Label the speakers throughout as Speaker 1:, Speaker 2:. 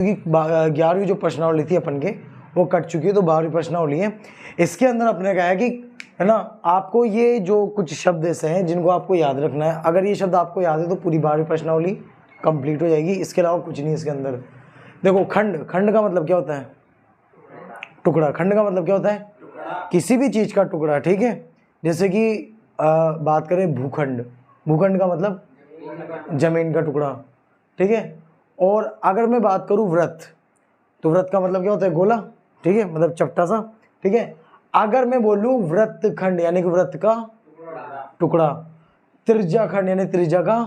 Speaker 1: क्योंकि 11वीं जो प्रश्नावली थी अपन के वो कट चुकी है, तो 12वीं प्रश्नावली है। इसके अंदर अपने कहा है कि है ना, आपको ये जो कुछ शब्द ऐसे हैं जिनको आपको याद रखना है। अगर ये शब्द आपको याद है तो पूरी 12वीं प्रश्नावली कंप्लीट हो जाएगी। इसके अलावा कुछ नहीं इसके अंदर। देखो, खंड, खंड का मतलब क्या होता है? टुकड़ा। खंड का मतलब क्या होता है? किसी भी चीज का टुकड़ा, ठीक है। जैसे कि बात करें भूखंड, भूखंड का मतलब जमीन का टुकड़ा, ठीक है। और अगर मैं बात करूं व्रत, तो व्रत का मतलब क्या होता है? गोला, ठीक है, मतलब चपटा सा, ठीक है। अगर मैं बोलूं व्रत खंड यानी कि व्रत का टुकड़ा, त्रिज्या खंड यानी त्रिज्या का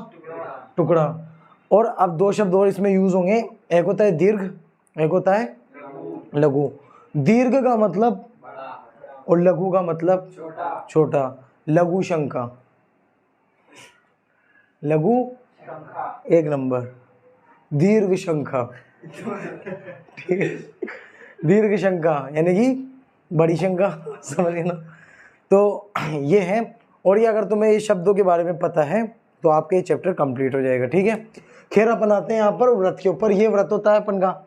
Speaker 1: टुकड़ा। और अब दो शब्द और इसमें यूज होंगे, एक होता है दीर्घ, एक होता है लघु। दीर्घ का मतलब और लघु का मतलब छोटा। लघु शंका, लघु एक नंबर, दीर्घ शंका, ठीक है। दीर्घ शंका यानी कि बड़ी शंका, समझ गए ना। तो ये है। और ये अगर तुम्हें ये शब्दों के बारे में पता है तो आपके ये चैप्टर कंप्लीट हो जाएगा, ठीक है। खैर अपन आते हैं यहाँ पर व्रत के ऊपर। ये व्रत होता है अपन का।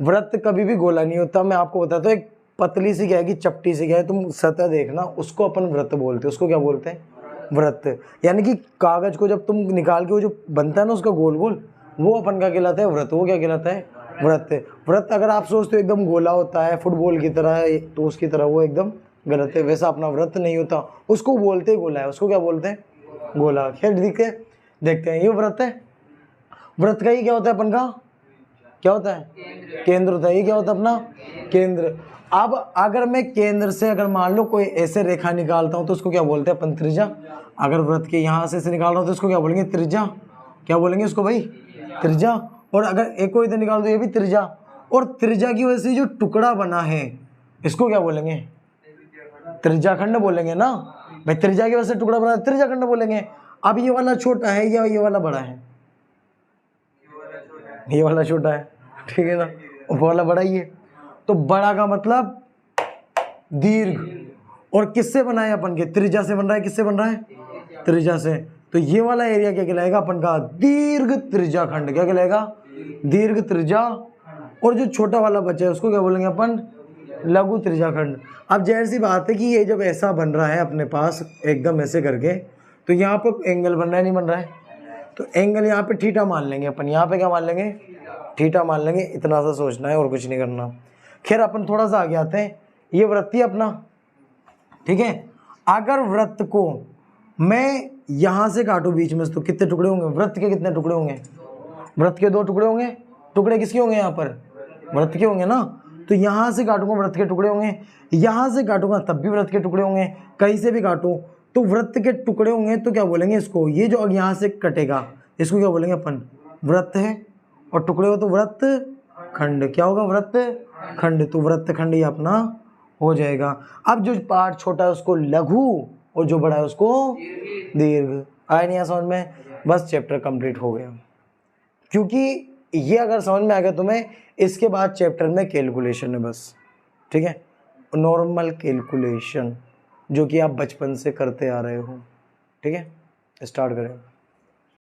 Speaker 1: व्रत कभी भी गोला नहीं होता, मैं आपको बताता हूँ। एक पतली सी क्या है कि चपटी सी क्या है, तुम सतह देखना, उसको अपन व्रत बोलते हैं। उसको क्या बोलते हैं? व्रत। यानी कि कागज को जब तुम निकाल के वो जो बनता है ना उसका गोल गोल, वो अपन का कहलाता है व्रत। वो क्या कहलाता है? व्रत। व्रत अगर आप सोचते हो एकदम गोला होता है फुटबॉल की तरह, तो उसकी तरह वो एकदम गलत है। वैसा अपना व्रत नहीं होता, उसको बोलते ही गोला है। उसको क्या बोलते हैं? गोला। खैर देखते हैं। ये व्रत है। व्रत का ही क्या होता है अपन का? क्या होता है? केंद्र होता है। ये क्या होता है अपना? केंद्र। अब अगर मैं केंद्र से अगर मान लो कोई ऐसे रेखा निकालता हूं तो उसको क्या बोलते हैं अपन? त्रिज्या। अगर व्रत के यहां से निकाल रहा हूं तो इसको क्या बोलेंगे? त्रिज्या। क्या बोलेंगे इसको भाई? त्रिज्या। और अगर एक को इधर निकाल दो, ये भी त्रिज्या। और त्रिज्या की वजह से जो टुकड़ा बना है इसको क्या बोलेंगे? त्रिज्या खंड बोलेंगे ना भाई। त्रिज्या की वजह से टुकड़ा बना, त्रिज्या खंड बोलेंगे। अब ये वाला छोटा है या ये वाला बड़ा है? ये वाला छोटा है, ठीक है ना। वो वाला बड़ा ही है। तो बड़ा का मतलब दीर्घ। और किससे बना है अपन के? त्रिज्या से बन रहा है। किससे बन रहा है? त्रिज्या से। तो ये वाला एरिया क्या कहलाएगा अपन का? दीर्घ त्रिज्या खंड। क्या कहलाएगा? दीर्घ त्रिज्या। और जो छोटा वाला बचा है उसको क्या बोलेंगे अपन? लघु त्रिज्या खंड। अब जाहिर सी बात है कि ये जब ऐसा बन रहा है अपने पास एकदम ऐसे करके, तो यहाँ पर एंगल बन रहा है, नहीं बन रहा है? तो एंगल यहाँ पे थीटा मान लेंगे अपन। यहाँ पे क्या मान लेंगे? थीटा मान लेंगे। इतना सा सोचना है और कुछ नहीं करना। खैर अपन थोड़ा सा आगे आते हैं। ये वृत्त ही अपना, ठीक है। अगर वृत्त को मैं यहां से काटू बीच में, तो कितने टुकड़े होंगे? वृत्त के कितने टुकड़े होंगे? वृत्त के 2 टुकड़े होंगे। टुकड़े किसके होंगे? यहाँ पर वृत्त के होंगे ना। तो यहां से काटूंगा वृत्त के टुकड़े होंगे, यहां से काटूंगा तब भी वृत्त के टुकड़े होंगे, कहीं से भी काटूं तो वृत्त के टुकड़े होंगे। तो क्या बोलेंगे इसको? ये जो यहां से कटेगा इसको क्या बोलेंगे अपन? वृत्त है। और टुकड़े हो तो वृत्त खंड। क्या होगा? वृत्त खंड। तो वृत्त खंड ये अपना हो जाएगा। अब जो पार्ट छोटा है उसको लघु और जो बड़ा है उसको दीर्घ। आया नहीं समझ में? बस चैप्टर कंप्लीट हो गया। क्योंकि ये अगर समझ में आ गया तुम्हें, इसके बाद चैप्टर में कैलकुलेशन है बस, ठीक है। नॉर्मल कैलकुलेशन जो कि आप बचपन से करते आ रहे हो, ठीक है। स्टार्ट करें।